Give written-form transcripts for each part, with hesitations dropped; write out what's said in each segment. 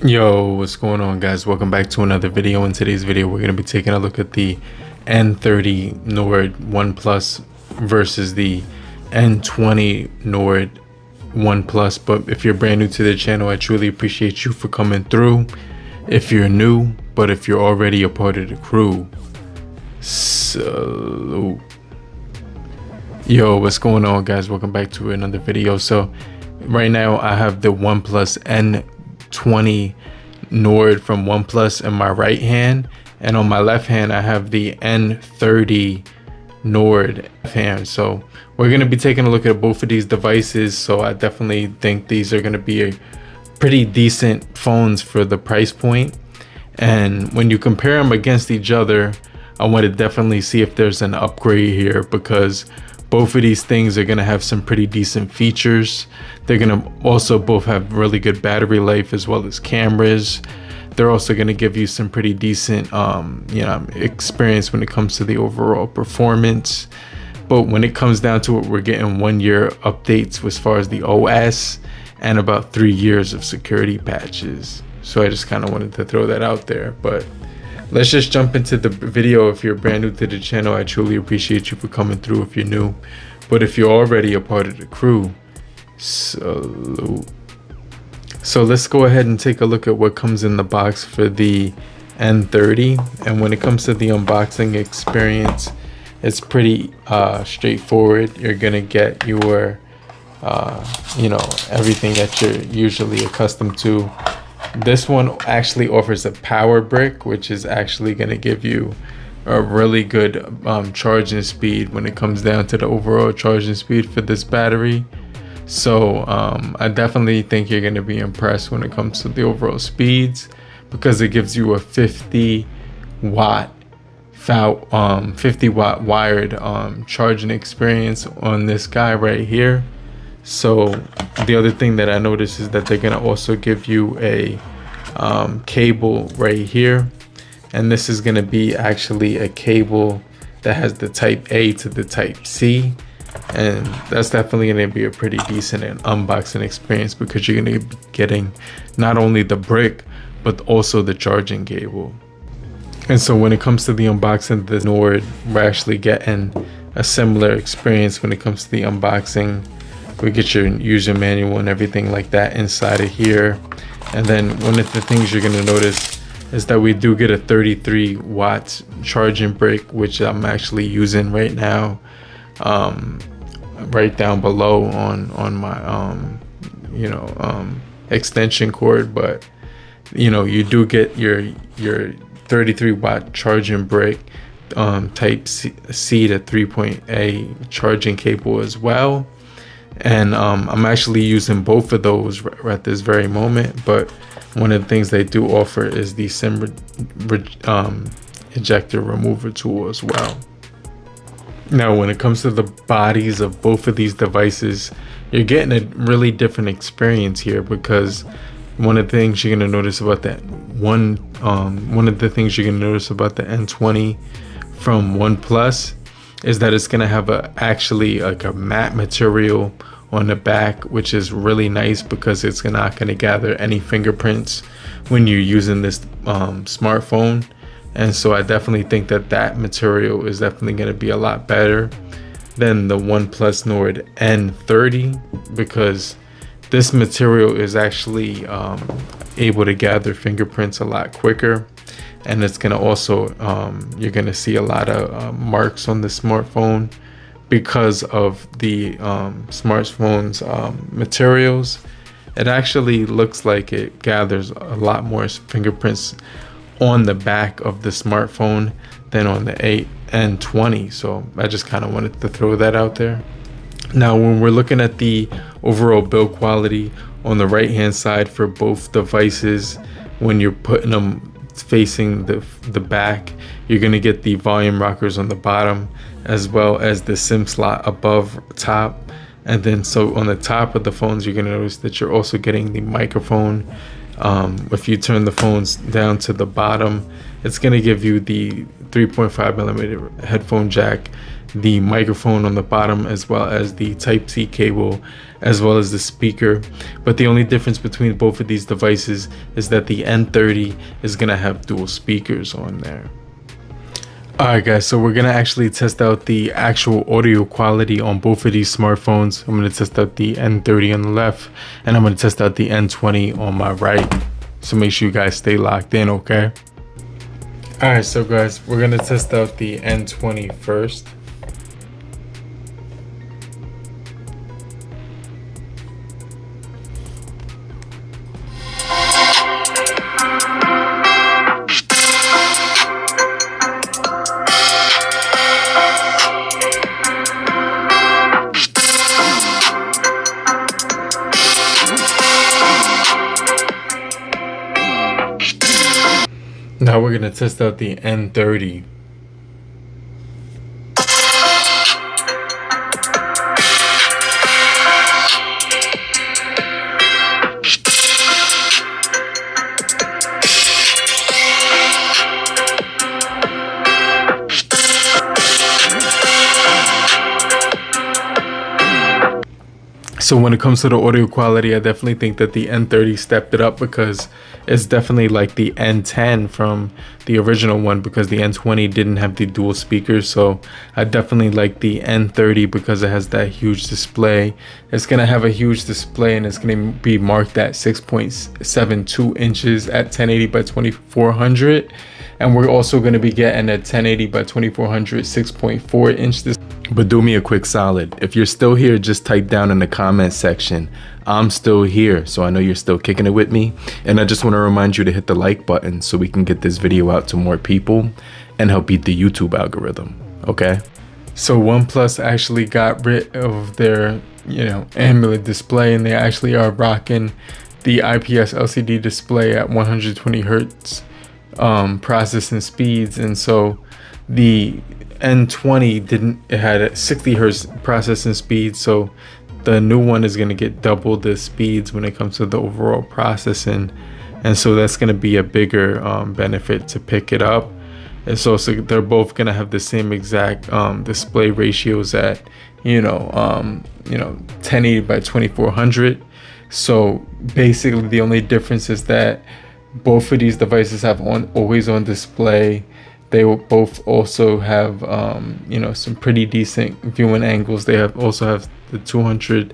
Yo, what's going on, guys? Welcome back to another video. In today's video, we're going to be taking a look at the N30 Nord OnePlus versus the N20 Nord OnePlus. But if you're brand new to the channel, I truly appreciate you for coming through. If you're new, but if you're already a part of the crew, salute. Yo, what's going on, guys? Welcome back to another video. So right now I have the OnePlus N20 Nord from OnePlus in my right hand, and on my left hand I have the N30 Nord hand. So we're going to be taking a look at both of these devices. So I definitely think these are going to be a pretty decent phones for the price point. And when you compare them against each other, I want to definitely see if there's an upgrade here, because both of these things are going to have some pretty decent features. They're going to also both have really good battery life as well as cameras. They're also going to give you some pretty decent experience when it comes to the overall performance. But when it comes down to it, we're getting 1 year updates as far as the OS and about 3 years of security patches. So I just kind of wanted to throw that out there. But let's just jump into the video. If you're brand new to the channel, I truly appreciate you for coming through if you're new. But if you're already a part of the crew, salute. So let's go ahead and take a look at what comes in the box for the N30. And when it comes to the unboxing experience, it's pretty straightforward. You're gonna get your everything that you're usually accustomed to. This one actually offers a power brick, which is actually going to give you a really good charging speed when it comes down to the overall charging speed for this battery. So I definitely think you're going to be impressed when it comes to the overall speeds, because it gives you a 50 watt wired charging experience on this guy right here. So the other thing that I noticed is that they're going to also give you a cable right here, and this is going to be actually a cable that has the type A to the type C, and that's definitely going to be a pretty decent unboxing experience, because you're going to be getting not only the brick but also the charging cable. And so when it comes to the unboxing of the Nord, we're actually getting a similar experience when it comes to the unboxing. We get your user manual and everything like that inside of here. And then one of the things you're going to notice is that we do get a 33 watt charging brick, which I'm actually using right now, right down below on my extension cord. But you do get your 33 watt charging brick, type C to 3.A charging cable as well. And I'm actually using both of those at this very moment. But one of the things they do offer is the SIM ejector remover tool as well. Now, when it comes to the bodies of both of these devices, you're getting a really different experience here, because one of the things you're going to notice about that one of the things you're going to notice about the N20 from OnePlus is that it's going to have actually like a matte material on the back, which is really nice, because it's not going to gather any fingerprints when you're using this smartphone. And so I definitely think that material is definitely going to be a lot better than the OnePlus Nord N30, because this material is actually able to gather fingerprints a lot quicker. And it's going to also, you're going to see a lot of marks on the smartphone because of the smartphone's materials. It actually looks like it gathers a lot more fingerprints on the back of the smartphone than on the N20. So I just kind of wanted to throw that out there. Now, when we're looking at the overall build quality on the right hand side for both devices, when you're putting them facing the back, you're going to get the volume rockers on the bottom, as well as the SIM slot above top. And then so on the top of the phones, you're going to notice that you're also getting the microphone. If you turn the phones down to the bottom, it's going to give you the 3.5mm headphone jack, the microphone on the bottom, as well as the Type-C cable as well as the speaker. But the only difference between both of these devices is that the N30 is gonna have dual speakers on there. Alright guys, so we're gonna actually test out the actual audio quality on both of these smartphones. I'm gonna test out the N30 on the left, and I'm gonna test out the N20 on my right. So make sure you guys stay locked in, okay? Alright, so guys, we're gonna test out the N20 first. Now we're gonna test out the N30. So when it comes to the audio quality, I definitely think that the N30 stepped it up, because it's definitely like the N10 from the original one, because the N20 didn't have the dual speakers. So I definitely like the N30 because it has that huge display. It's going to have a huge display, and it's going to be marked at 6.72 inches at 1080 by 2400. And we're also going to be getting a 1080 by 2400 6.4 inch display. But do me a quick solid. If you're still here, just type down in the comment section, I'm still here, so I know you're still kicking it with me. And I just want to remind you to hit the like button so we can get this video out to more people and help beat the YouTube algorithm, okay? So OnePlus actually got rid of their, AMOLED display, and they actually are rocking the IPS LCD display at 120 hertz processing speeds. And so the N20 it had a 60 hertz processing speed, so the new one is going to get double the speeds when it comes to the overall processing, and so that's going to be a bigger benefit to pick it up. And so they're both going to have the same exact display ratios at 1080 by 2400. So basically the only difference is that both of these devices have always on display. They will both also have some pretty decent viewing angles. They also have the 200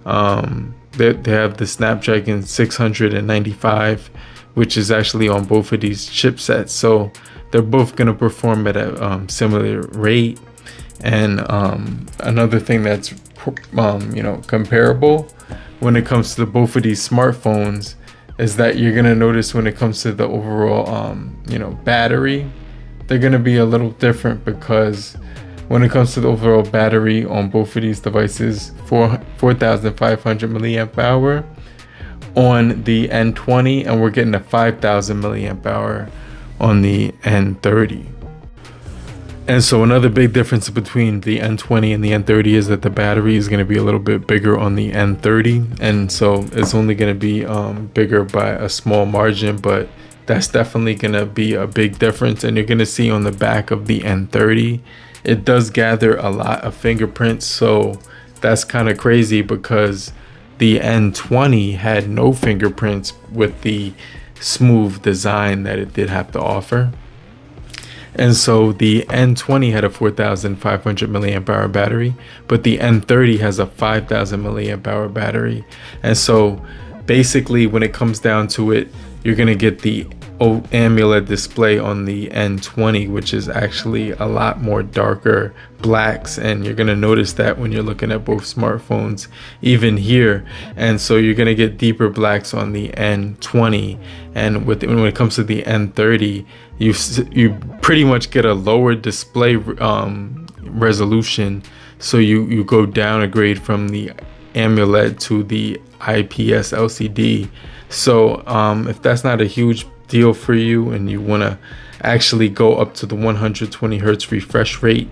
they have the Snapdragon 695, which is actually on both of these chipsets. So they're both going to perform at a similar rate. And another thing that's comparable when it comes to both of these smartphones is that you're going to notice when it comes to the overall battery, they're going to be a little different, because when it comes to the overall battery on both of these devices, 4,500 milliamp hour on the N20, and we're getting a 5,000 milliamp hour on the N30. And so another big difference between the N20 and the N30 is that the battery is going to be a little bit bigger on the N30, and so it's only going to be bigger by a small margin, but that's definitely going to be a big difference. And you're going to see on the back of the N30, it does gather a lot of fingerprints. So that's kind of crazy, because the N20 had no fingerprints with the smooth design that it did have to offer. And so the N20 had a 4,500 milliamp hour battery, but the N30 has a 5,000 milliamp hour battery. And so basically when it comes down to it, you're going to get the AMOLED display on the N20, which is actually a lot more darker blacks, and you're going to notice that when you're looking at both smartphones, even here. And so you're going to get deeper blacks on the N20, and when it comes to the N30, you pretty much get a lower display resolution. So you go down a grade from the AMOLED to the IPS LCD. So if that's not a huge deal for you, and you want to actually go up to the 120 hertz refresh rate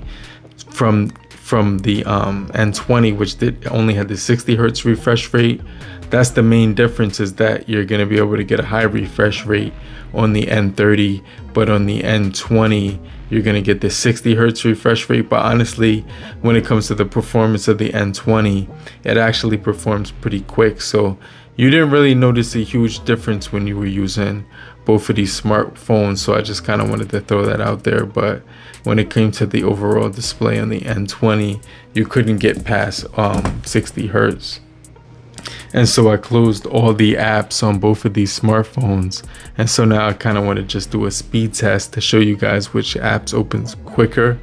from from the N20, which only had the 60 hertz refresh rate. That's the main difference, is that you're going to be able to get a high refresh rate on the N30, but on the N20 you're going to get the 60 hertz refresh rate. But honestly, when it comes to the performance of the N20, it actually performs pretty quick, so you didn't really notice a huge difference when you were using both of these smartphones. So I just kind of wanted to throw that out there. But when it came to the overall display on the N20, you couldn't get past 60 hertz. And so I closed all the apps on both of these smartphones, and so now I kind of want to just do a speed test to show you guys which apps opens quicker.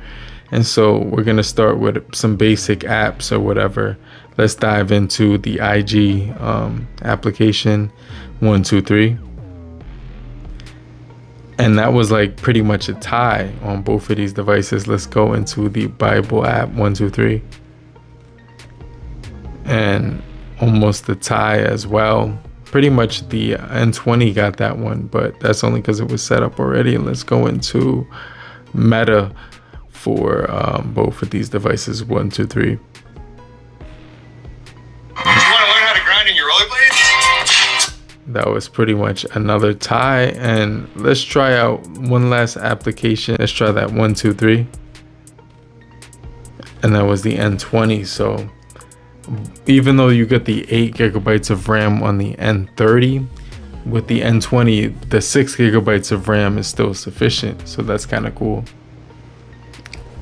And so we're going to start with some basic apps or whatever. Let's dive into the IG application 123, and that was like pretty much a tie on both of these devices. Let's go into the Bible app 123, and almost a tie as well. Pretty much the N20 got that one, but that's only because it was set up already. And let's go into Meta for both of these devices 1, 2, 3. You want to learn how to grind in your rollerblades? That was pretty much another tie. And let's try out one last application. Let's try that 1, 2, 3, and that was the N20. So even though you get the 8 gigabytes of RAM on the N30, with the N20 the 6 gigabytes of RAM is still sufficient, so that's kind of cool.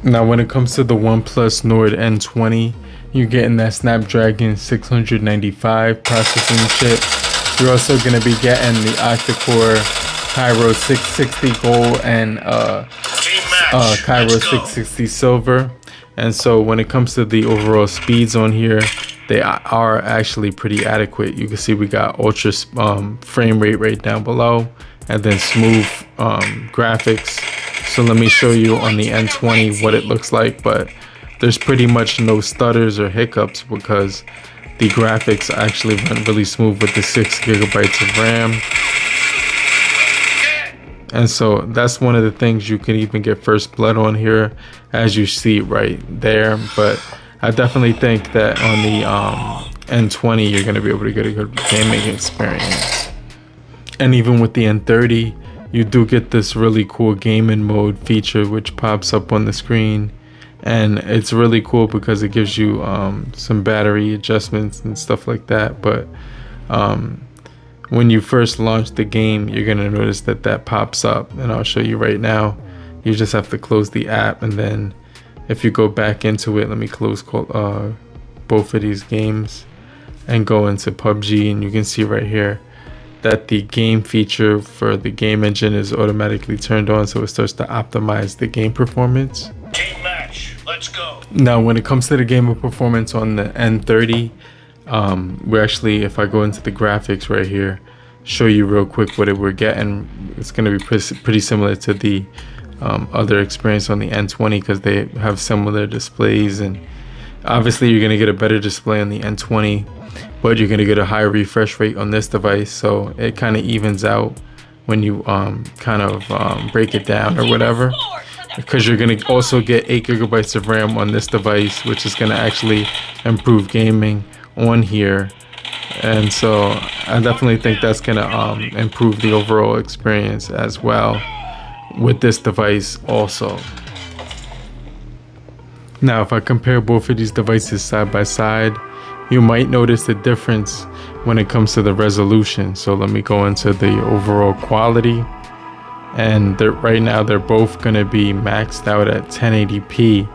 Now when it comes to the OnePlus Nord N20, you're getting that Snapdragon 695 processing chip. You're also going to be getting the octa-core Cairo 660 gold and Cairo 660 silver. And so when it comes to the overall speeds on here, they are actually pretty adequate. You can see we got ultra frame rate right down below, and then smooth graphics. So let me show you on the N20 what it looks like. But there's pretty much no stutters or hiccups because the graphics actually run really smooth with the 6 gigabytes of RAM. And so that's one of the things you can even get first blood on here, as you see right there. But I definitely think that on the N20 you're going to be able to get a good gaming experience. And even with the N30, you do get this really cool gaming mode feature which pops up on the screen, and it's really cool because it gives you some battery adjustments and stuff like that. But when you first launch the game, you're going to notice that pops up, and I'll show you right now. You just have to close the app, and then if you go back into it, let me close both of these games and go into PUBG, and you can see right here that the game feature for the game engine is automatically turned on, so it starts to optimize the game performance. Team match, let's go. Now when it comes to the game performance on the N30, we're actually, if I go into the graphics right here, show you real quick what we're getting. It's going to be pretty similar to the other experience on the N20 because they have similar displays, and obviously you're going to get a better display on the N20, but you're going to get a higher refresh rate on this device, so it kind of evens out when you break it down or whatever, because you're going to also get 8 gigabytes of RAM on this device, which is going to actually improve gaming on here. And so I definitely think that's going to improve the overall experience as well with this device also. Now if I compare both of these devices side by side, you might notice the difference when it comes to the resolution. So let me go into the overall quality, and right now they're both going to be maxed out at 1080p.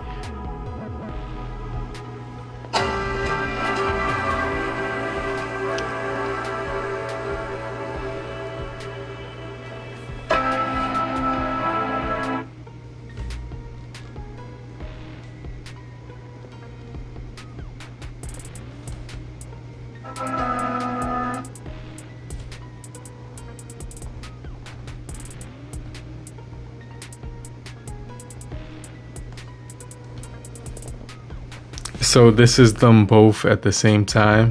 So this is them both at the same time.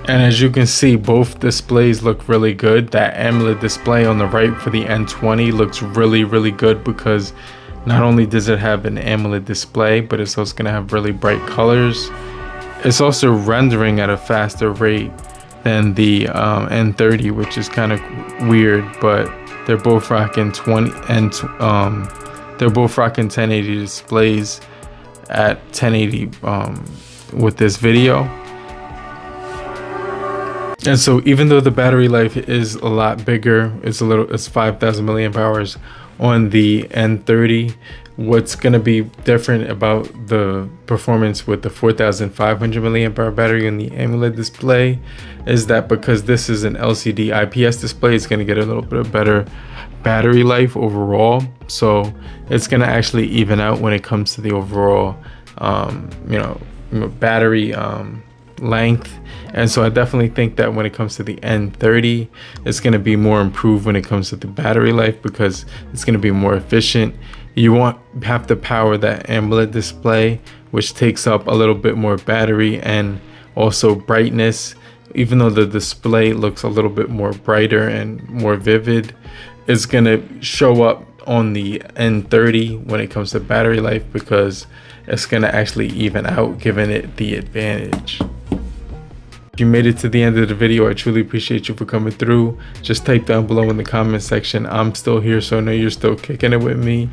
And as you can see, both displays look really good. That AMOLED display on the right for the N20 looks really good, because not only does it have an AMOLED display, but it's also going to have really bright colors. It's also rendering at a faster rate than the N30, which is kind of weird, but they're both rocking 20 and they're both rocking 1080 displays at 1080 with this video. And so even though the battery life is a lot bigger, it's 5,000 milliamp hours on the N30, what's going to be different about the performance with the 4,500 milliamp hour battery on the AMOLED display is that because this is an LCD IPS display, it's going to get a little bit of better battery life overall. So it's going to actually even out when it comes to the overall battery length. And so I definitely think that when it comes to the N30, it's going to be more improved when it comes to the battery life, because it's going to be more efficient. You won't have to power that AMOLED display, which takes up a little bit more battery and also brightness. Even though the display looks a little bit more brighter and more vivid, it's going to show up on the N30 when it comes to battery life, because it's going to actually even out, giving it the advantage. If you made it to the end of the video, I truly appreciate you for coming through. Just type down below in the comment section, I'm still here, so I know you're still kicking it with me.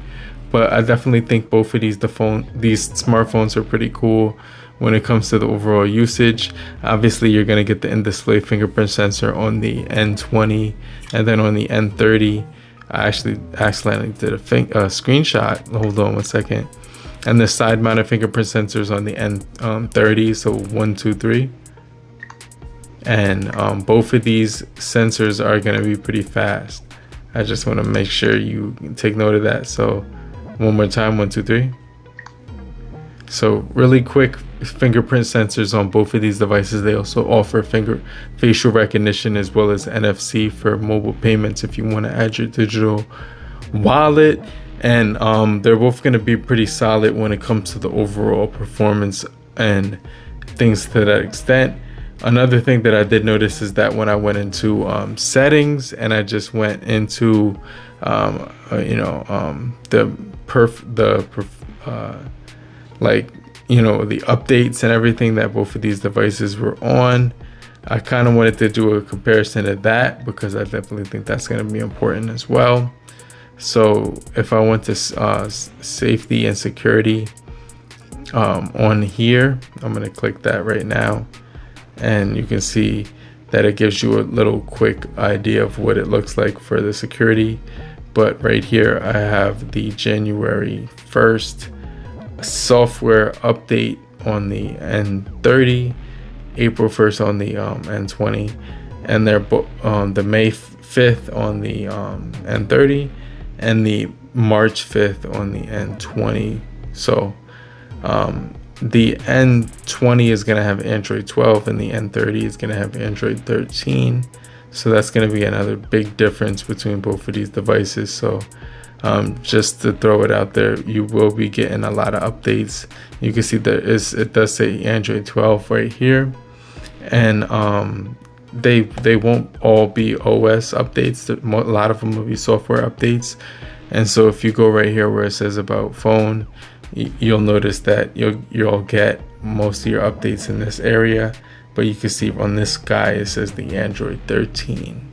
But I definitely think both of these smartphones are pretty cool when it comes to the overall usage. Obviously, you're going to get the in-display fingerprint sensor on the N20, and then on the N30, I actually accidentally did a screenshot. Hold on one second. And the side-mounted fingerprint sensors on the N30, so 1, 2, 3. And both of these sensors are going to be pretty fast. I just want to make sure you take note of that. So one more time, 1, 2, 3. So really quick fingerprint sensors on both of these devices. They also offer facial recognition as well as NFC for mobile payments if you want to add your digital wallet. And they're both going to be pretty solid when it comes to the overall performance and things to that extent. Another thing that I did notice is that when I went into settings and I just went into the updates and everything that both of these devices were on, I kind of wanted to do a comparison of that, because I definitely think that's going to be important as well. So if I went to safety and security on here, I'm going to click that right now. And you can see that it gives you a little quick idea of what it looks like for the security. But right here, I have the January 1st software update on the N30, April 1st on the N20, and they're the May 5th on the N30, and the March 5th on the N20. So the N20 is going to have Android 12 and the N30 is going to have Android 13. So that's going to be another big difference between both of these devices. So just to throw it out there, you will be getting a lot of updates. You can see that it does say Android 12 right here. And they won't all be OS updates. A lot of them will be software updates. And so if you go right here where it says about phone, you'll notice that you'll get most of your updates in this area, but you can see on this guy it says the Android 13.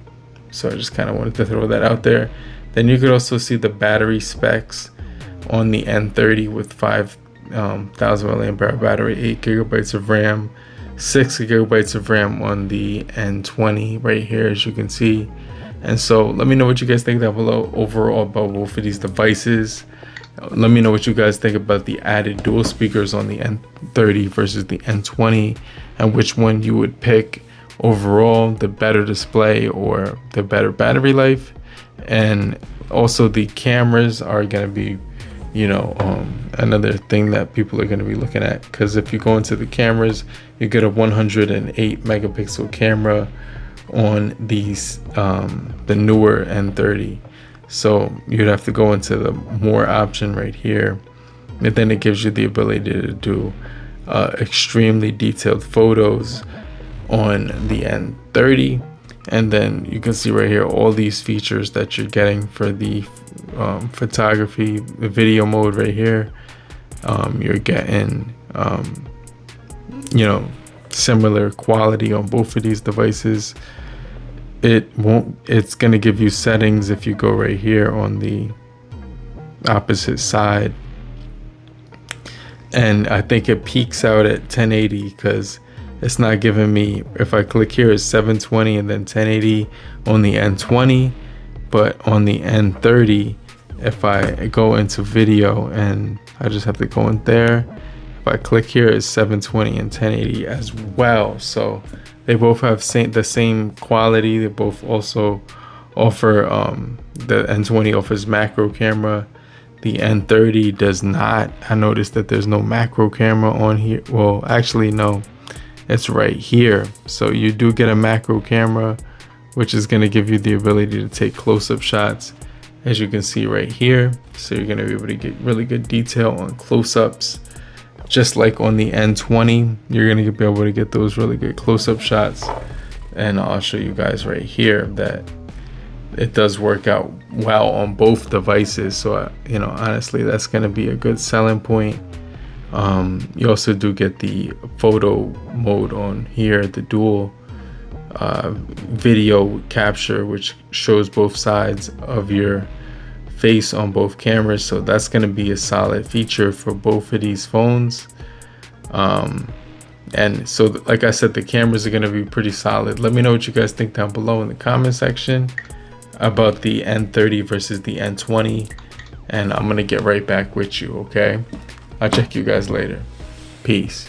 So I just kind of wanted to throw that out there. Then you could also see the battery specs on the N30 with 5,000 milliamp hour battery, 8 gigabytes of RAM, 6 gigabytes of RAM on the N20 right here, as you can see. And so let me know what you guys think down below overall about both of these devices. Let me know what you guys think about the added dual speakers on the N30 versus the N20, and which one you would pick overall, the better display or the better battery life. And also the cameras are going to be, another thing that people are going to be looking at, because if you go into the cameras, you get a 108 megapixel camera on these the newer N30. So you'd have to go into the more option right here, and then it gives you the ability to do extremely detailed photos on the N30. And then you can see right here all these features that you're getting for the photography, the video mode right here. You're getting you know, similar quality on both of these devices. It's gonna give you settings if you go right here on the opposite side, and I think it peaks out at 1080 because it's not giving me, if I click here, it's 720 and then 1080 on the N20, but on the N30, if I go into video and I just have to go in there, if I click here, it's 720 and 1080 as well. So they both have the same quality. They both also offer, the N20 offers macro camera. The N30 does not. I noticed that there's no macro camera on here. Well, actually, no, it's right here. So you do get a macro camera, which is going to give you the ability to take close-up shots, as you can see right here. So you're going to be able to get really good detail on close-ups. Just like on the N20, you're going to be able to get those really good close-up shots. And I'll show you guys right here that it does work out well on both devices. So you know, honestly, that's going to be a good selling point. You also do get the photo mode on here, the dual video capture, which shows both sides of your face on both cameras. So that's going to be a solid feature for both of these phones. And so, like I said, the cameras are going to be pretty solid. Let me know what you guys think down below in the comment section about the N30 versus the N20, and I'm going to get right back with you. Okay, I'll check you guys later. Peace.